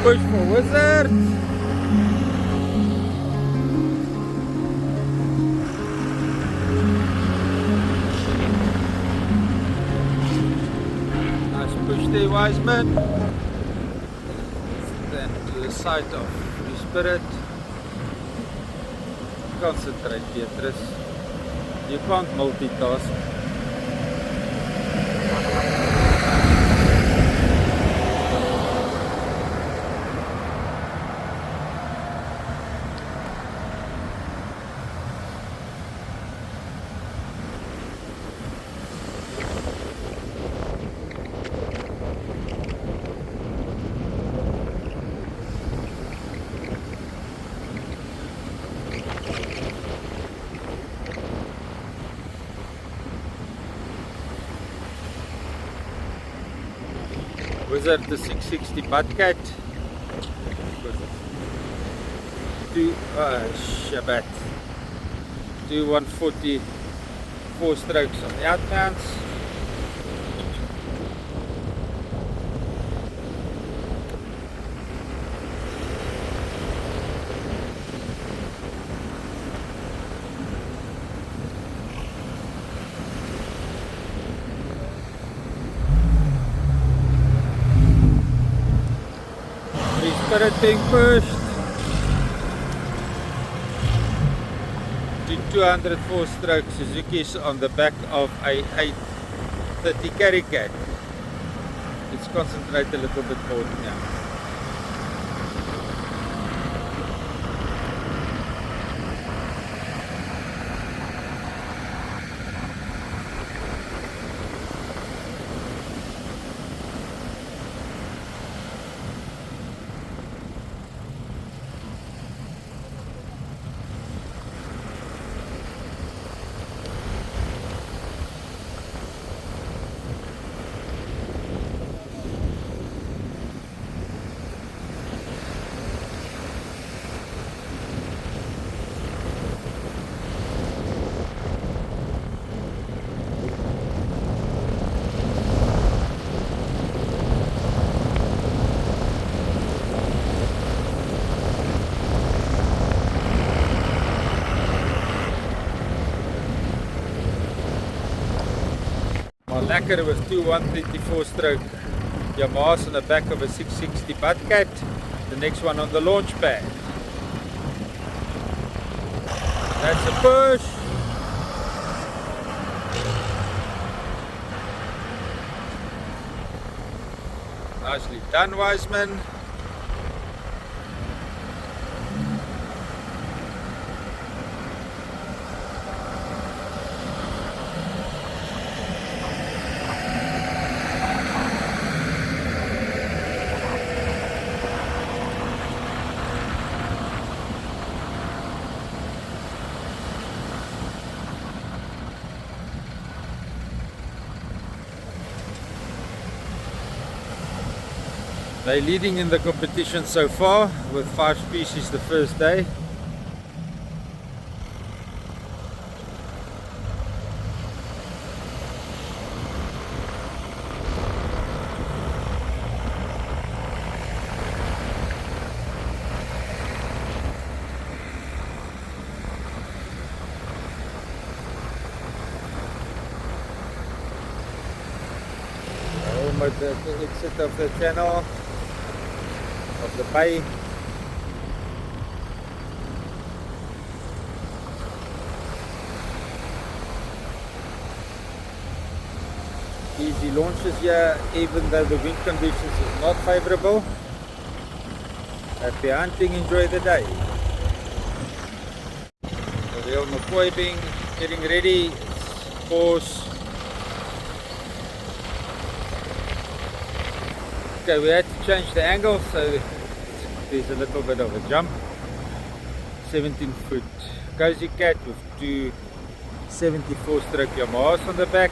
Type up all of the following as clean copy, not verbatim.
push for Wizard. Nice push there, Wiseman. Then to the side of the Spirit. Concentrate, Beatrice. You can't multitask. Wizard the 660 Butcat. Shabat. Do 140 4 strokes on the outbounds. Spirit being pushed to 204 strokes. Suzuki's on the back of a 830 carry cat. Let's concentrate a little bit more now. Lekker with two 134 stroke Yamahas on the back of a 660 Butcat. The next one on the launch pad. That's a push. Nicely done, Wiseman. They're leading in the competition so far with 5 species the first day. Almost at the exit of the channel. Of the bay. Easy launches here, even though the wind conditions is not favorable. Happy hunting, enjoy the day. The real McCoy being getting ready, pause. Okay, we had to change the angle, so there's a little bit of a jump. 17 foot cozy cat with two 74 stroke Yamahas on the back.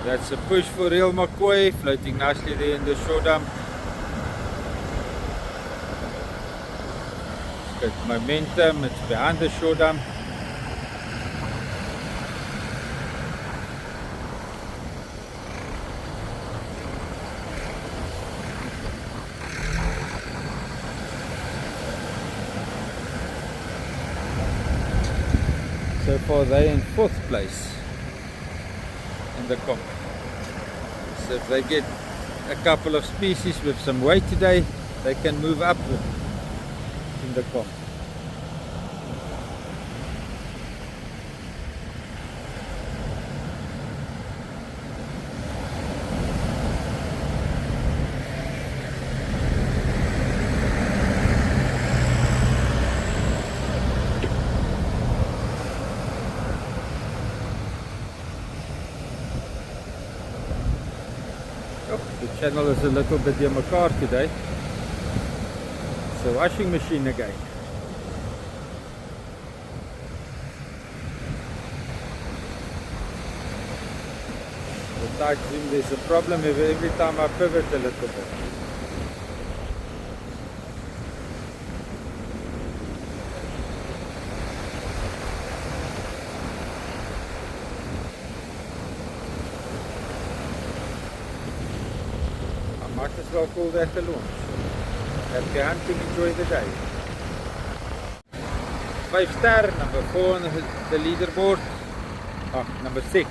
That's a push for real McCoy, floating nicely there in the shore dump. It's got momentum, it's behind the shore dump. far they're in 4th place in the comp. So if they get a couple of species with some weight today, they can move up in the comp. The channel is a little bit mekaar today. It's a washing machine again. The tight zoom, there's a problem every time I pivot a little bit. Might as well call that a launch. Happy hunting, enjoy the day. 5-star, number 4 on the leaderboard. Number 6.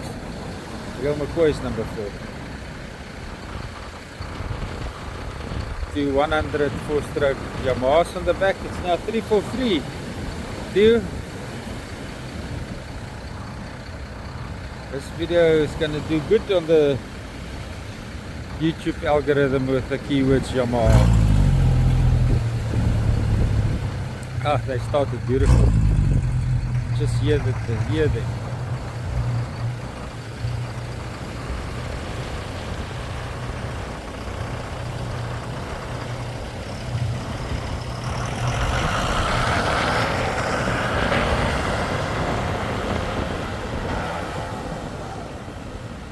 Real McCoy is number 4. 2 100 4-stroke Yamahas on the back. It's now 343. This video is going to do good on the YouTube algorithm with the keywords Yamaha. They started beautiful. Just hear them.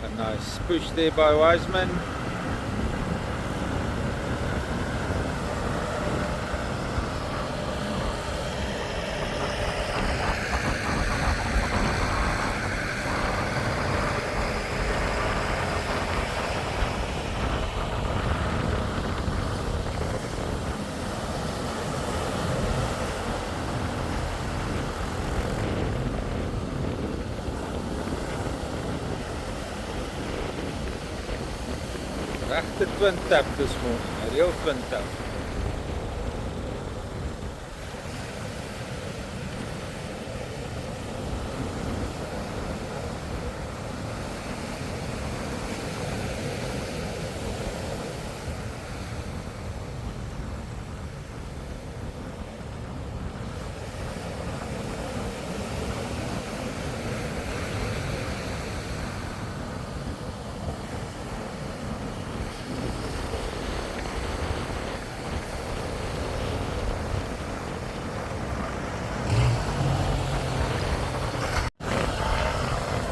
A nice push there by Wiseman. Regte twin tap this morning, a real twin tap.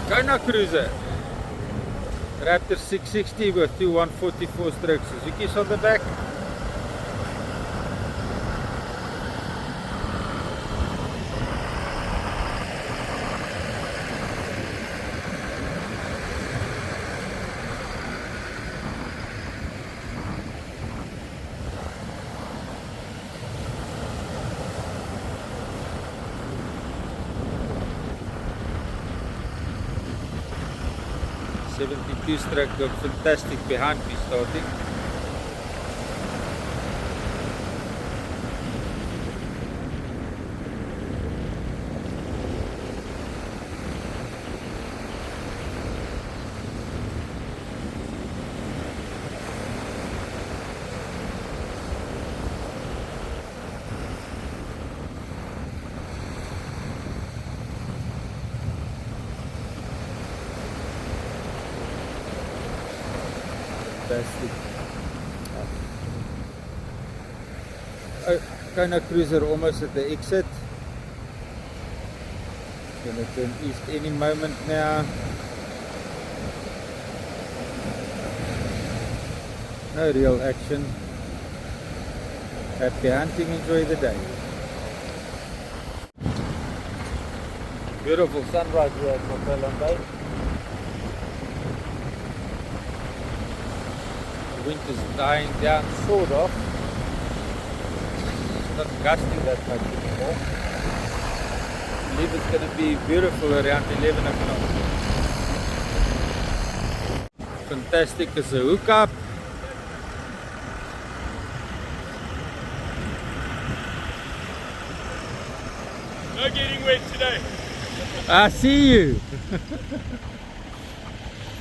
Kona Cruiser Raptor 660 with 2 144 strokes. Suzuki's on the back. .72 stroke looked fantastic behind me starting. Fantastic. Kona Cruiser almost at the exit. Gonna turn east any moment now. No real action. Happy hunting, enjoy the day. Beautiful sunrise here at Wetlands Bay. The wind is dying down sort of. It's not gusting that much anymore. believe it's going to be beautiful around 11 o'clock. Fantastic is a hookup. No getting wet today. I see you.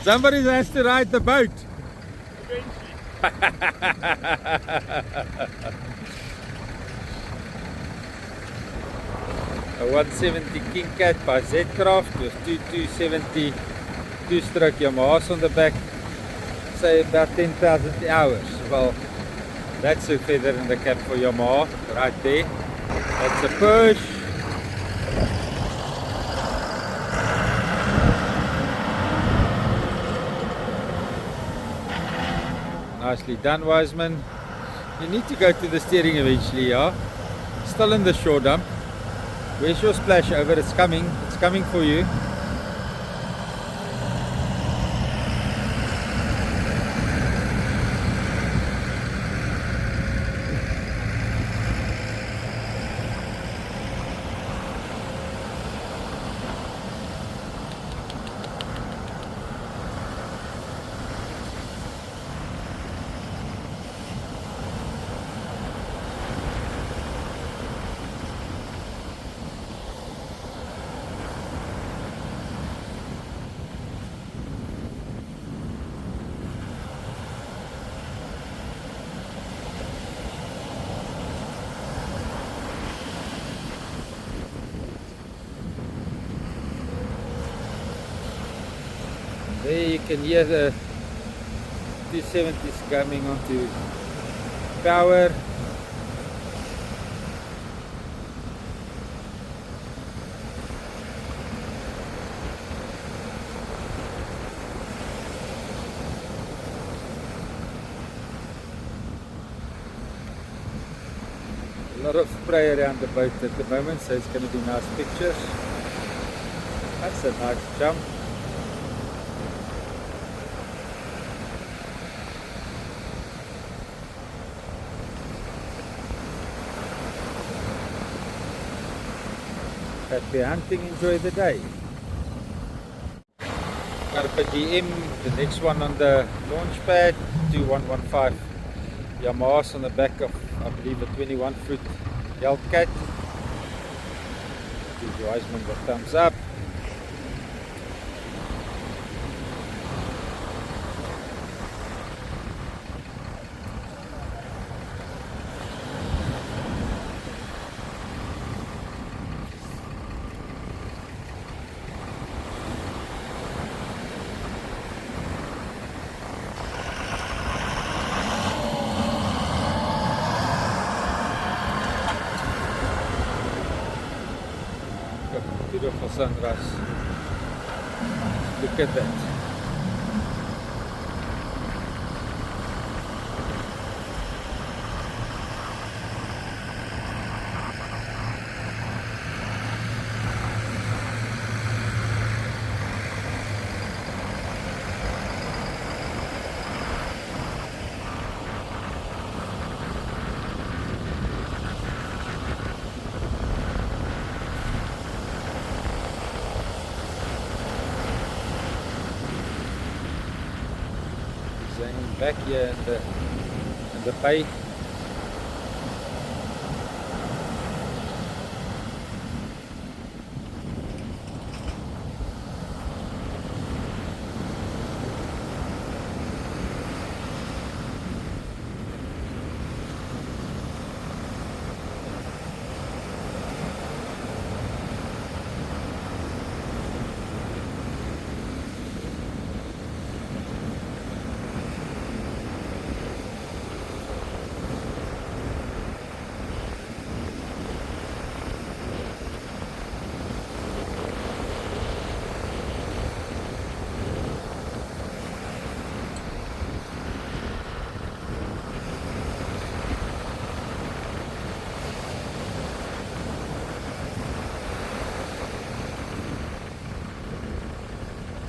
Somebody has to ride the boat. Eventually. A 170 King Cat by Z-Craft with two 270 two-stroke Yamahas on the back. Say about 10,000 hours. Well, that's a feather in the cap for Yamaha right there. That's a push. Nicely done, Wiseman. You need to go to the steering eventually, yeah? Still in the shore dump. Where's your splash over? It's coming for you. There you can hear the 270s coming onto power. A lot of spray around the boat at the moment, so it's going to be nice pictures. That's a nice jump. Happy hunting, enjoy the day. Got a GM, the next one on the launch pad, 2115 Yamahas on the back of, I believe, a 21 foot Hellcat. Give Wiseman the thumbs up. Beautiful sunrise. Look at that. Back here in the bay.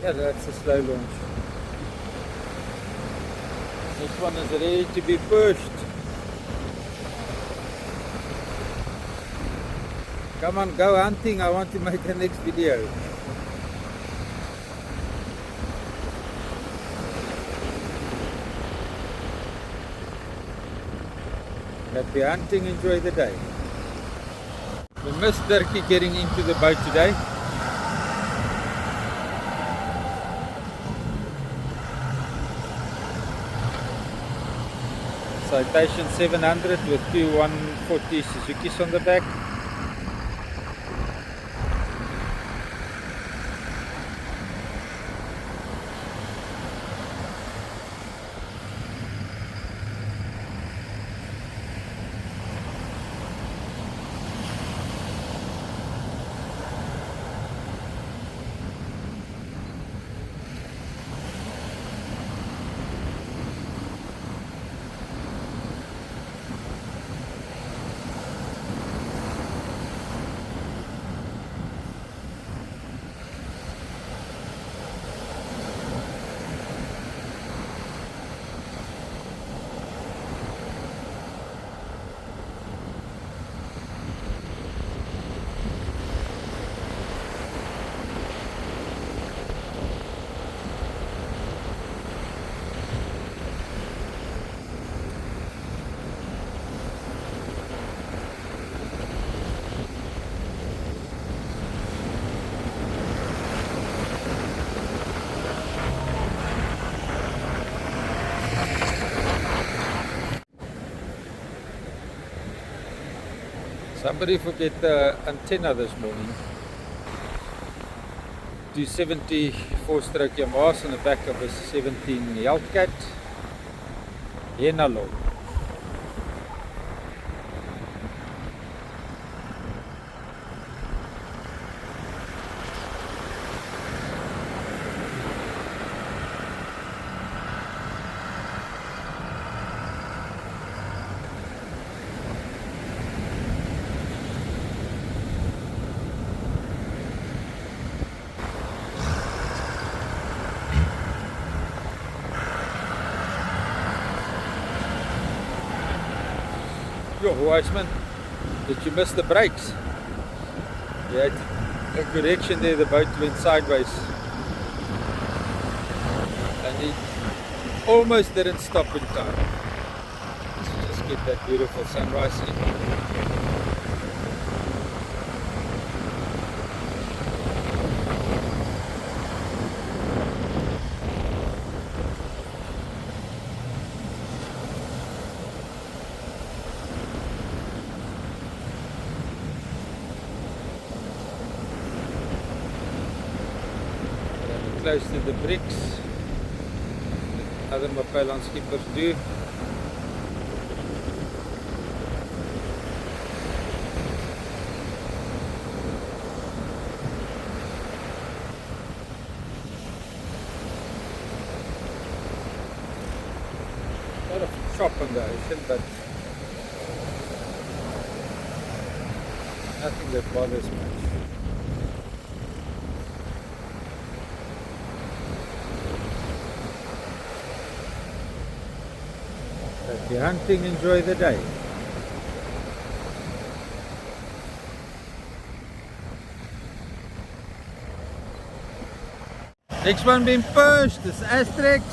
Yeah, that's a slow launch. This one is ready to be pushed. Come on, go hunting. I want to make the next video. Happy hunting, enjoy the day. We missed Dirkie getting into the boat today. Citation 700 with two 140 Suzuki's on the back. Somebody forget the antenna this morning. 274 stroke Yamaha on the back of a 17 Hellcat Henalog. Yo, Weissman, did you miss the brakes? You had a correction there, the boat went sideways. And it almost didn't stop in time. Let's just get that beautiful sunrise in. Close to the bricks, other Mapalan skippers do. A lot of chop on the ocean, but nothing that bothers much. If you're hunting, enjoy the day. Next one being pushed is Asterix.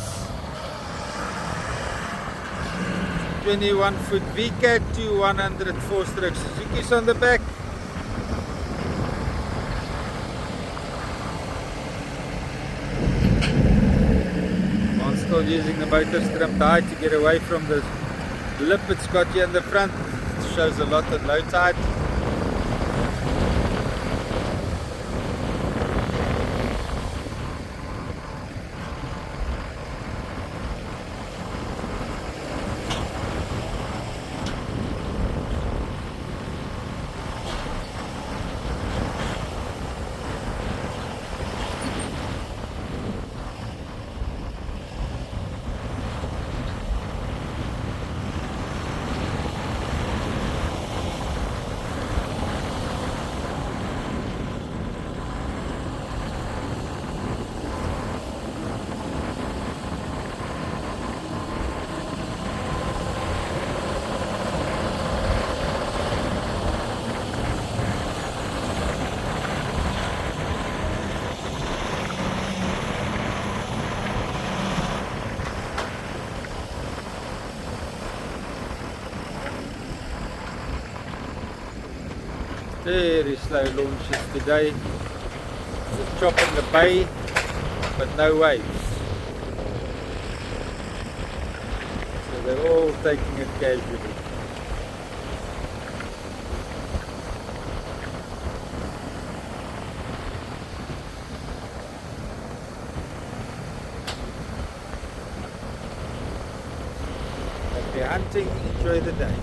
21 foot VCAT, two 104 stroke Suzuki's on the back. I'm still using the motor trimmed high to get away from the lip it's got here in the front. It shows a lot at low tide. Very slow launches today. Just chopping the bay, but no waves. So they're all taking it casually. Happy hunting, enjoy the day.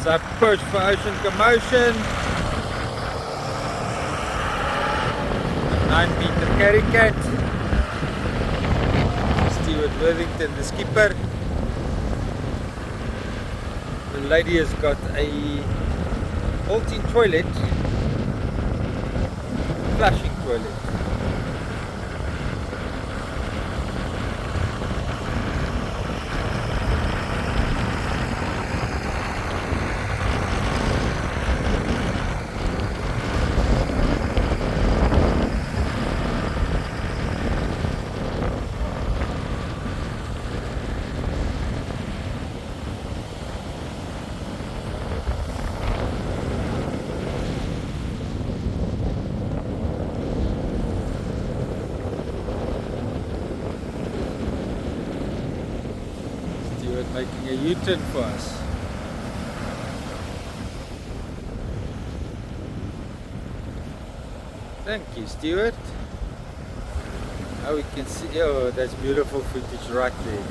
So I perched for ocean commotion. A 9-meter carry cat. Stewart Worthington, the skipper. The lady has got a built-in toilet, flushing toilet. Making a U-turn for us. Thank you, Stuart. Now we can see, oh, that's beautiful footage right there.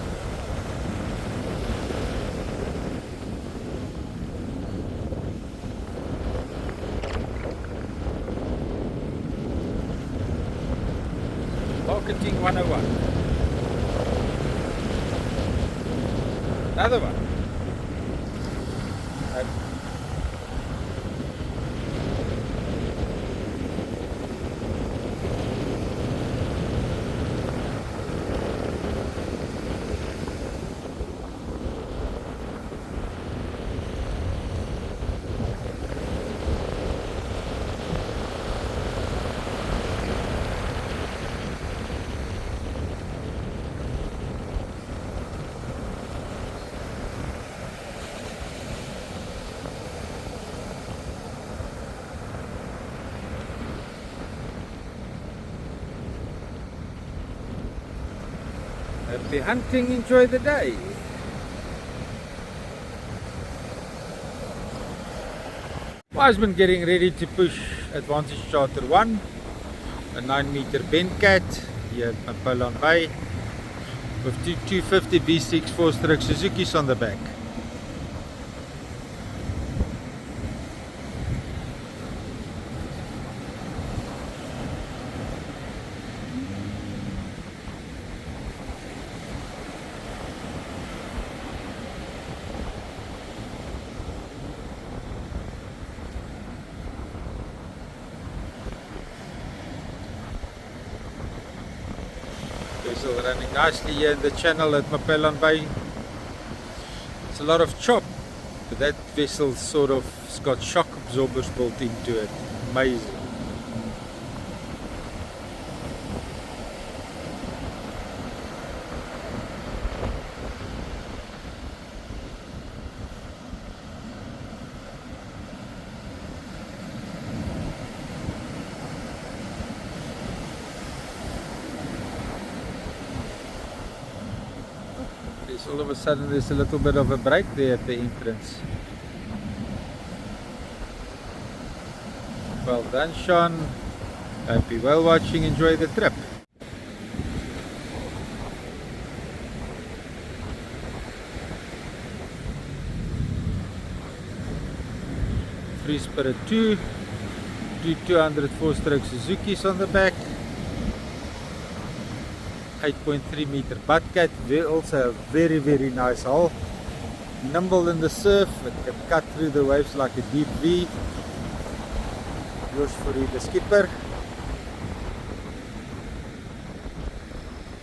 Marketing 101. Another one. Happy hunting, enjoy the day. Wiseman getting ready to push Advantage Charter 1, a 9-meter bent cat here at Mapolon Bay with two 250 V6 4-stroke Suzuki's on the back. Vessel running nicely here in the channel at Mapolon Bay. It's a lot of chop, but that vessel sort of has got shock absorbers built into it. Amazing. All of a sudden there's a little bit of a break there at the entrance. Well done, Sean. Hope you're well watching. Enjoy the trip. Free Spirit 2, two 200 4-stroke Suzuki's on the back. 8.3 meter butt cat, also a very nice hull, nimble in the surf, it can cut through the waves like a deep V. Yours for the skipper.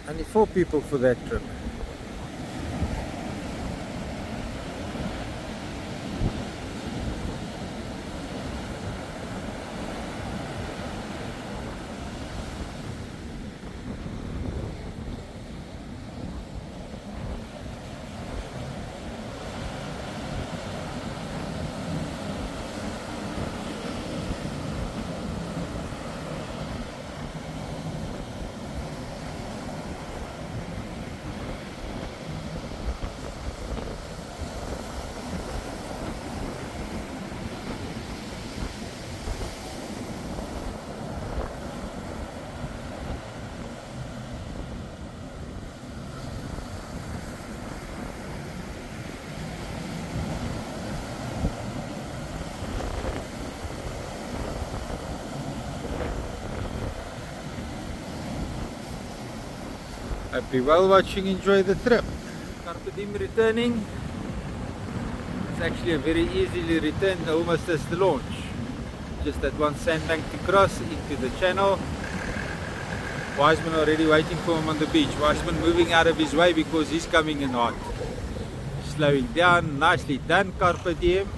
Only 4 people for that trip. Hope you're well watching, enjoy the trip. Carpe diem returning. It's actually a very easily returned, almost as the launch. Just that one sandbank to cross into the channel. Wiseman already waiting for him on the beach. Wiseman moving out of his way because he's coming in hot. Slowing down, nicely done, Carpe diem.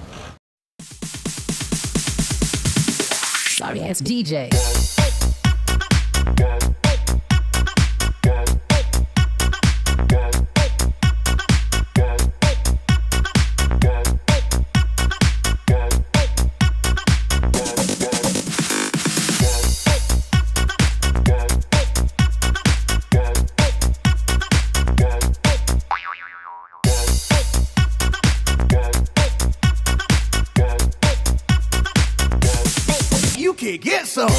Sorry ass DJ. You can get some.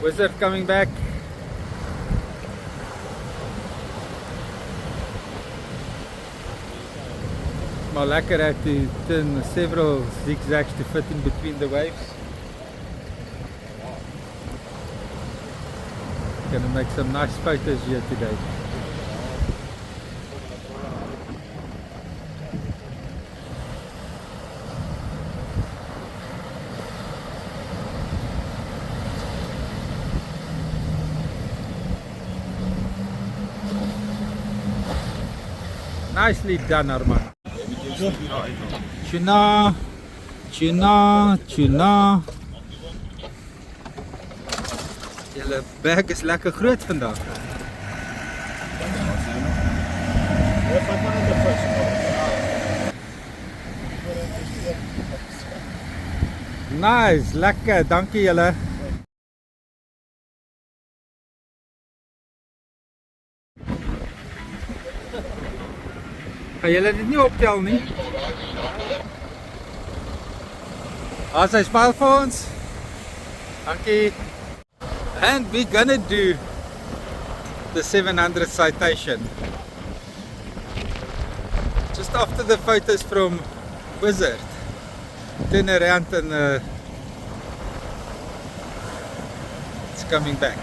Wizard coming back. Maar lekker had to turn several zigzags to fit in between the waves. Gonna make some nice photos here today. Nicely done, Arman. Tuna, tuna, tuna. Julle bek is lekker groot vandag. Nice, lekker, dankie julle. Gaan julle dit nie optel nie? As hy smile vir ons. Dankie. And we're gonna do the 700 citation. Just after the photos from Wizard. Turn around and it's coming back.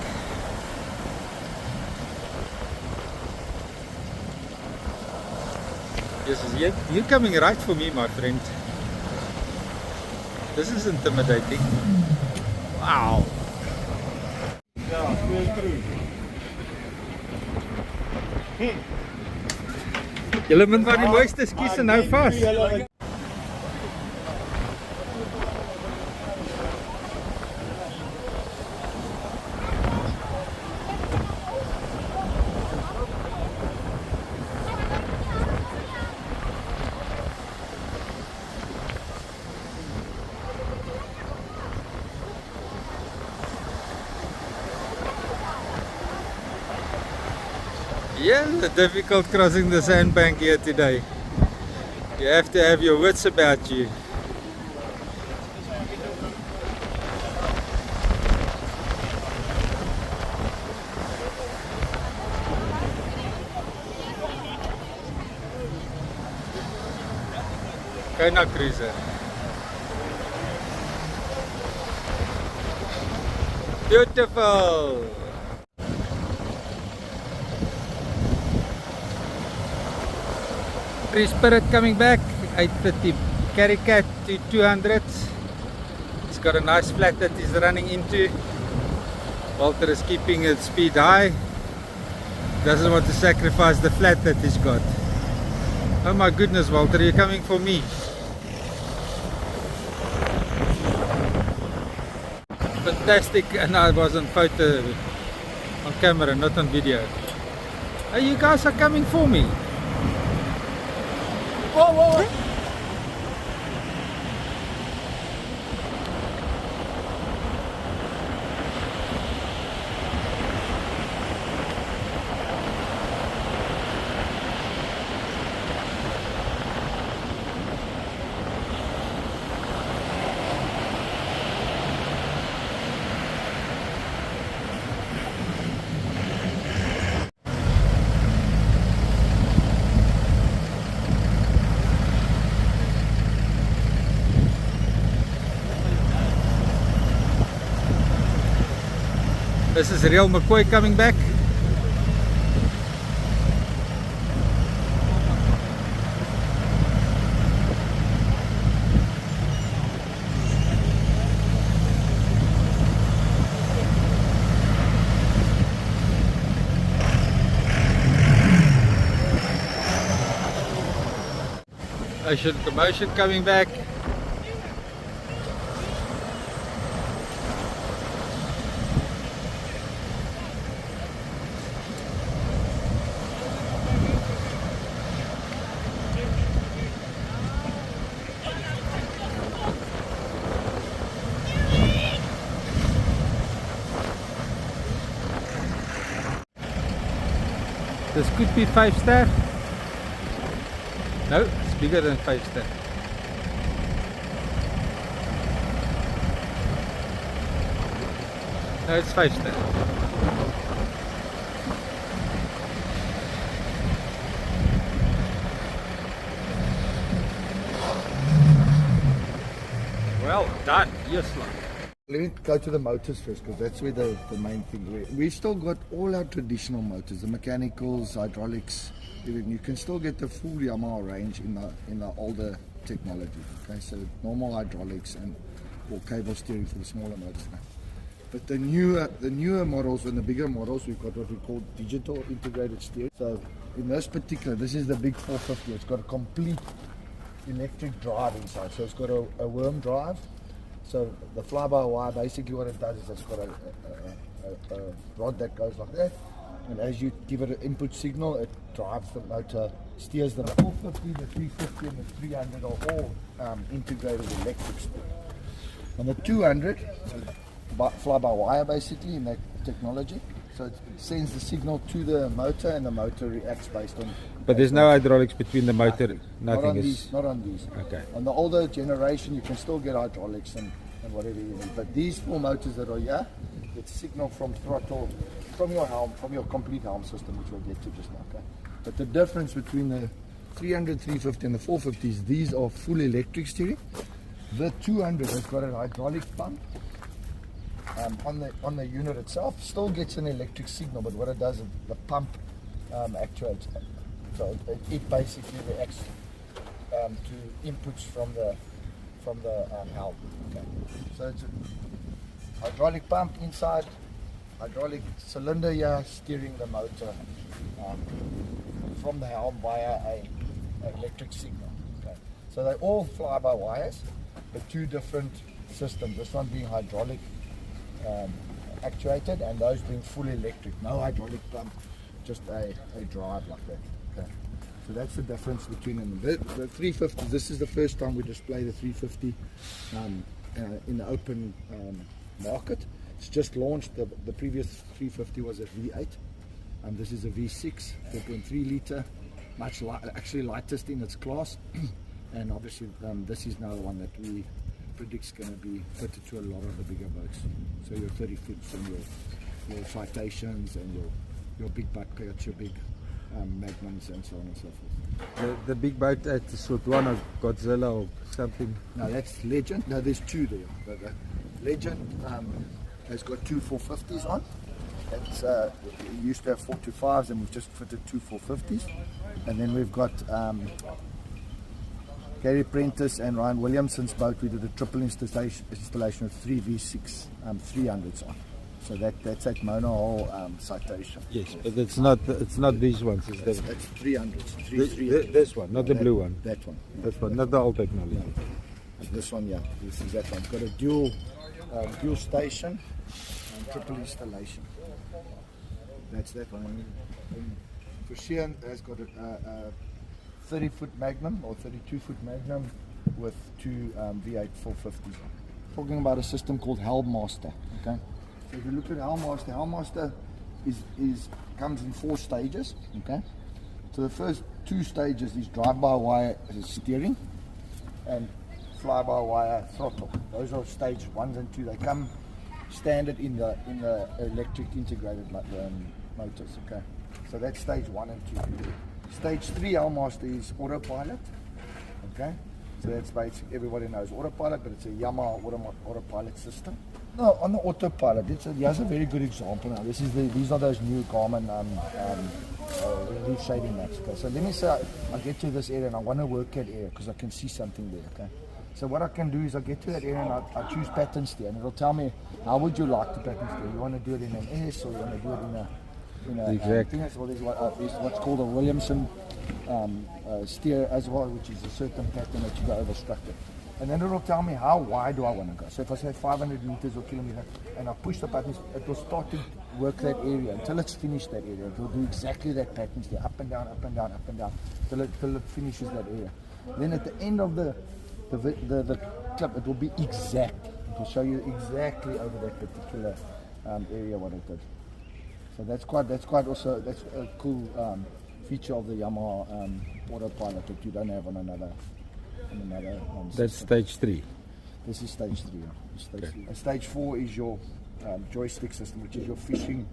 Yes, you're coming right for me, my friend. This is intimidating. Wow. Julle moet maar die mooiste skies en hou vas. Yeah, difficult crossing the sandbank here today. You have to have your wits about you. Kona cruiser. Beautiful. Free Spirit coming back, 850 carry cat to 200. It's got a nice flat that he's running into. Walter is keeping its speed high. Doesn't want to sacrifice the flat that he's got. Oh my goodness, Walter, you're coming for me. Fantastic, and I was on photo, on camera, not on video. Oh, you guys are coming for me. Whoa, whoa, whoa. This is real McCoy coming back. Ocean commotion coming back. This could be 5-star. No, it's bigger than 5-star. No, it's 5-star. Well done, yes, Lord. Let me go to the motors first, because that's where the main thing. We've still got all our traditional motors, the mechanicals, hydraulics. You can still get the full Yamaha range in the older technology. Okay, so normal hydraulics and or cable steering for the smaller motors now. But the newer models and the bigger models, we've got what we call digital integrated steering. So in this particular, this is the big 450. It's got a complete electric drive inside. So it's got a worm drive. So the fly-by-wire, basically what it does is it's got a rod that goes like that, and as you give it an input signal, it drives the motor, steers the 450, the 350 and the 300 are all integrated electric steering. On the 200, so fly-by-wire basically in that technology, so it sends the signal to the motor and the motor reacts based on. But there's no hydraulics between the motor, nothing is. Not on these. Okay. On the older generation, you can still get hydraulics and whatever you need. But these four motors that are here, it's signal from throttle, from your helm, from your complete helm system, which we'll get to just now. Okay. But the difference between the 300, 350 and the 450s, these are full electric steering. The 200 has got a hydraulic pump on the unit itself. Still gets an electric signal, but what it does is the pump actuates. So it basically reacts to inputs from the helm. Okay. So it's a hydraulic pump inside, hydraulic cylinder here steering the motor from the helm via an electric signal. Okay. So they all fly by wires, but two different systems. This one being hydraulic actuated, and those being full electric. No hydraulic pump, just a drive like that. Okay. So that's the difference between them. The 350, this is the first time we display the 350 in the open market. It's just launched. The previous 350 was a V8, and this is a V6, 4.3 litre, much actually lightest in its class. And obviously this is now the one that we predict is going to be fitted to a lot of the bigger boats. So your 30 foots and your citations and your big buckets, your big magnums and so on and so forth. The big boat at the Sotwana, Godzilla or something. No, that's Legend. No, there's two there. The Legend has got two 450s on. It's used to have 425s, and we've just fitted two 450s. And then we've got Gary Prentice and Ryan Williamson's boat. We did a triple installation of three V6 300s on. So that's at monohull citation. Yes, but it's not these ones. That's 300s. This one, not the blue one. That one. This one, not the old technology. Yeah. This one, yeah. This is that one. It's got a dual station and triple installation. That's that one. And Fushian has got a 30-foot Magnum or 32-foot Magnum with two V8 450s on. Talking about a system called Helmmaster. Okay. So if you look at Helmmaster comes in 4 stages. Okay. So the first 2 stages is drive-by-wire steering and fly-by-wire throttle. Those are stage 1 and 2. They come standard in the electric integrated motors. Okay. So that's stage 1 and 2. Stage 3 Helmmaster is autopilot. Okay. So that's basically, everybody knows autopilot, but it's a Yamaha autopilot system. No, on the autopilot. Here's a very good example now. These are those new Garmin relief shading maps. Okay, so let me say I get to this area and I want to work that area because I can see something there. Okay, so what I can do is I get to that area and I choose pattern steer, and it'll tell me how would you like to pattern steer. You want to do it in an S or you want to do it in a Exactly. thing as well. There's what's called a Williamson steer as well, which is a certain pattern that you go over structure. And then it'll tell me how wide do I want to go. So if I say 500 meters or kilometer, and I push the button, it will start to work that area until it's finished that area. It will do exactly that pattern steer, up and down, up and down, up and down, till it finishes that area. Then at the end of the clip, it will be exact. It will show you exactly over that particular area what it did. So that's a cool feature of the Yamaha autopilot that you don't have on another That's stage 3. This is stage 3. Yeah. Stage 3. And stage 4 is your joystick system, which is your fishing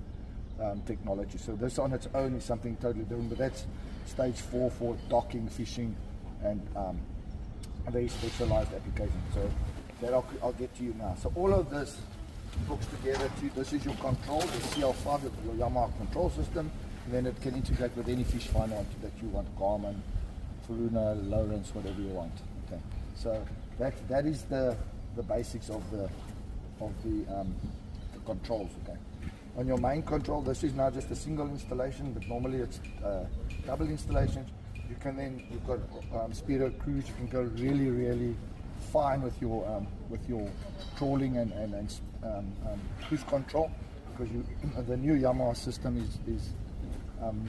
technology. So this on its own is something totally different, but that's stage 4 for docking, fishing, and very specialized applications. So that I'll get to you now. So all of this hooks together to, this is your control, the CL5, your Yamaha control system, and then it can integrate with any fish finder that you want, Garmin, Faruna, Lawrence, whatever you want. Okay, so that is the basics of the controls. Okay, on your main control, this is now just a single installation, but normally it's double installations. You can then, you've got speedo cruise. You can go really fine with your trawling and cruise control, because the new Yamaha system is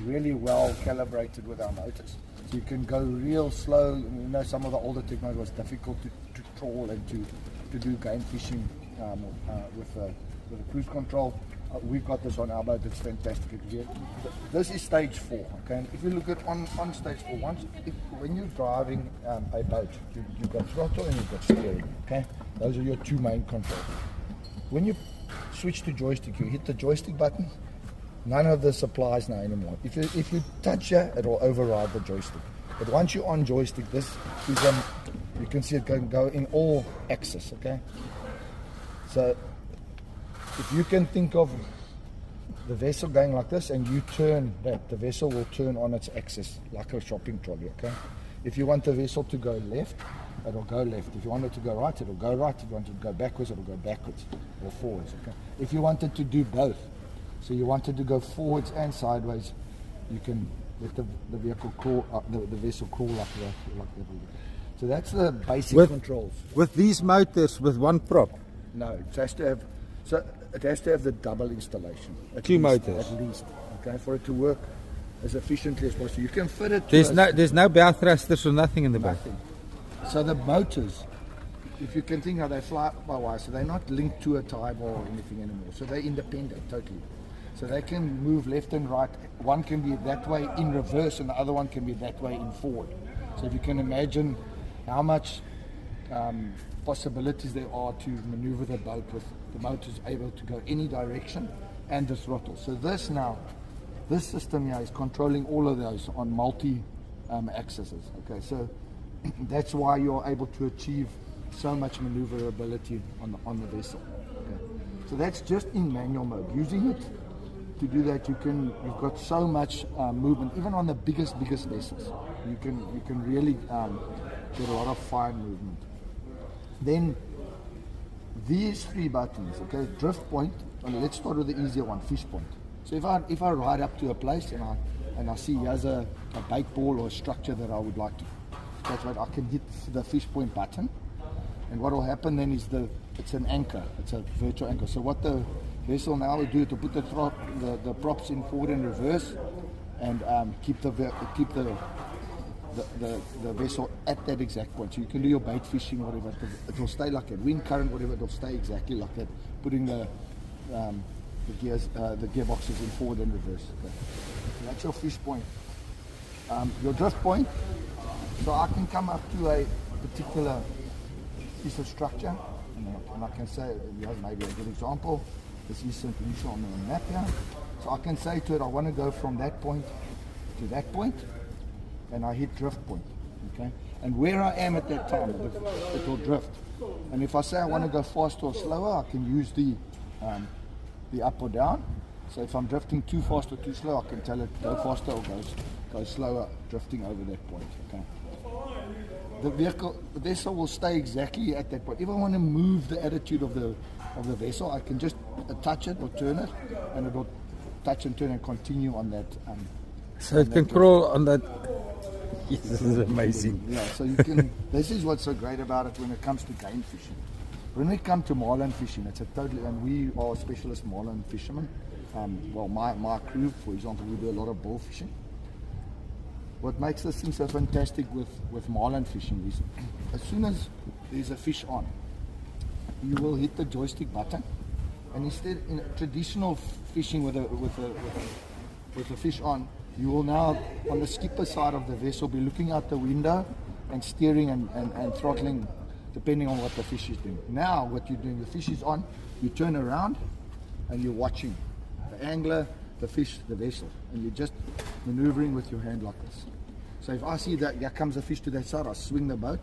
really well calibrated with our motors. So you can go real slow. You know, some of the older technology was difficult to trawl and to do game fishing with the cruise control. We've got this on our boat. It's fantastic. This is stage 4. Okay, and if you look at on stage 4, when you're driving a boat, you've got throttle and you've got steering. Okay, those are your two main controls. When you switch to joystick, you hit the joystick button. None of this applies now anymore. If you touch it, it will override the joystick. But once you're on joystick, this is you can see it can go in all axes. Okay, so if you can think of the vessel going like this and you turn that, the vessel will turn on its axis like a shopping trolley. Okay, if you want the vessel to go left, it'll go left. If you want it to go right, it'll go right. If you want it to go backwards, it'll go backwards or forwards. Okay, if you wanted to do both, so you wanted to go forwards and sideways, you can let the vehicle crawl, the vessel crawl like that. So that's the basic controls. With these motors, with one prop? No, it has to have the double installation. Two motors. At least, okay, for it to work as efficiently as possible. You can fit it. There's no bow thrusters or nothing in the back. Nothing. So the motors, if you can think how they fly by wire, so they're not linked to a tie bar or anything anymore. So they're independent totally. So they can move left and right. One can be that way in reverse and the other one can be that way in forward. So if you can imagine how much possibilities there are to maneuver the boat with the motors able to go any direction and the throttle. So this system here is controlling all of those on multi axes. Okay, so that's why you're able to achieve so much maneuverability on the vessel. Okay. So that's just in manual mode. Using it to do that, you've got so much movement. Even on the biggest vessels, you can really get a lot of fine movement. Then these 3 buttons, okay, drift point. Let's start with the easier one, fish point. So if I ride up to a place and I see here's a bait ball or a structure that I would like to, that's right, I can hit the fish point button, and what will happen then is it's an anchor. It's a virtual anchor. So what the vessel now will do to put the props in forward and reverse, and keep the vessel at that exact point. So you can do your bait fishing or whatever. It will stay like that. Wind current, whatever, it will stay exactly like that. Putting the gearboxes in forward and reverse. Okay. So that's your fish point. Your drift point. So I can come up to a particular piece of structure, and I can say, here's maybe a good example. This is St Lucia on the map here. So I can say to it, I want to go from that point to that point, and I hit drift point. Okay, and where I am at that time, it will drift. And if I say I want to go faster or slower, I can use the up or down. So if I'm drifting too fast or too slow, I can tell it go faster or go slower, drifting over that point. Okay. The vessel will stay exactly at that point. If I want to move the attitude of the vessel, I can just touch it or turn it, and it will touch and turn and continue on that. So it can crawl on that. Yes, this is amazing. Yeah, so you can. This is what's so great about it when it comes to game fishing. When we come to marlin fishing, it's a totally, and we are specialist marlin fishermen. Well, my crew, for example, we do a lot of bull fishing. What makes this thing so fantastic with marlin fishing is, as soon as there's a fish on, you will hit the joystick button, and instead in traditional fishing with a fish on, you will now on the skipper side of the vessel be looking out the window and steering and throttling depending on what the fish is doing. Now what you're doing, the fish is on, you turn around and you're watching the angler, the fish, the vessel, and you're just maneuvering with your hand like this. So if I see that there comes a fish to that side, I swing the boat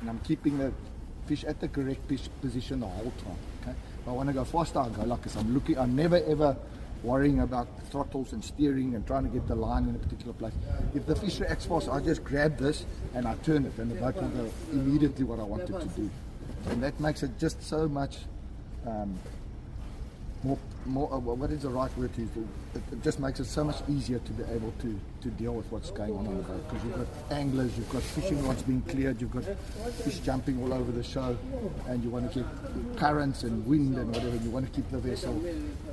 and I'm keeping the fish at the correct position the whole time. Okay? If I want to go faster, I go like this. I'm never ever worrying about throttles and steering and trying to get the line in a particular place. If the fish reacts fast, I just grab this and I turn it, and the boat will go immediately what I want it to do. And that makes it just so much more what is the right word to use? It just makes it so much easier to be able to deal with what's going on the boat, because you've got anglers, you've got fishing rods being cleared, you've got fish jumping all over the show, and you want to keep currents and wind and whatever. You want to keep the vessel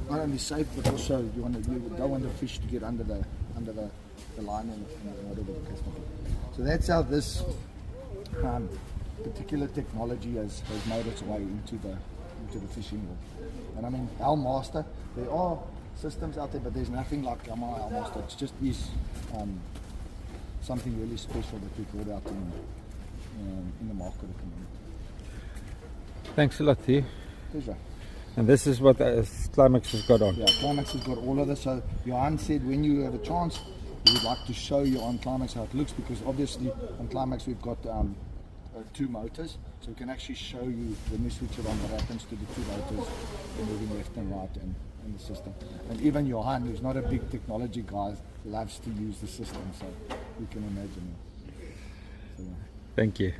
not only safe, but also you don't want the fish to get under the line and whatever the case may be. So that's how this particular technology has made its way into the fishing world. And I mean, our master, there are systems out there, but there's nothing like our master. It just is something really special that we brought out in the market at the moment. Thanks a lot, T. Pleasure. And this is what Climax has got on. Yeah, Climax has got all of this. So Johan said when you have a chance, we would like to show you on Climax how it looks, because obviously on Climax we've got 2 motors, so we can actually show you when we switch it on what happens to the 2 motors moving left and right in the system. And even Johan, who's not a big technology guy, loves to use the system, so you can imagine it. So, Thank you.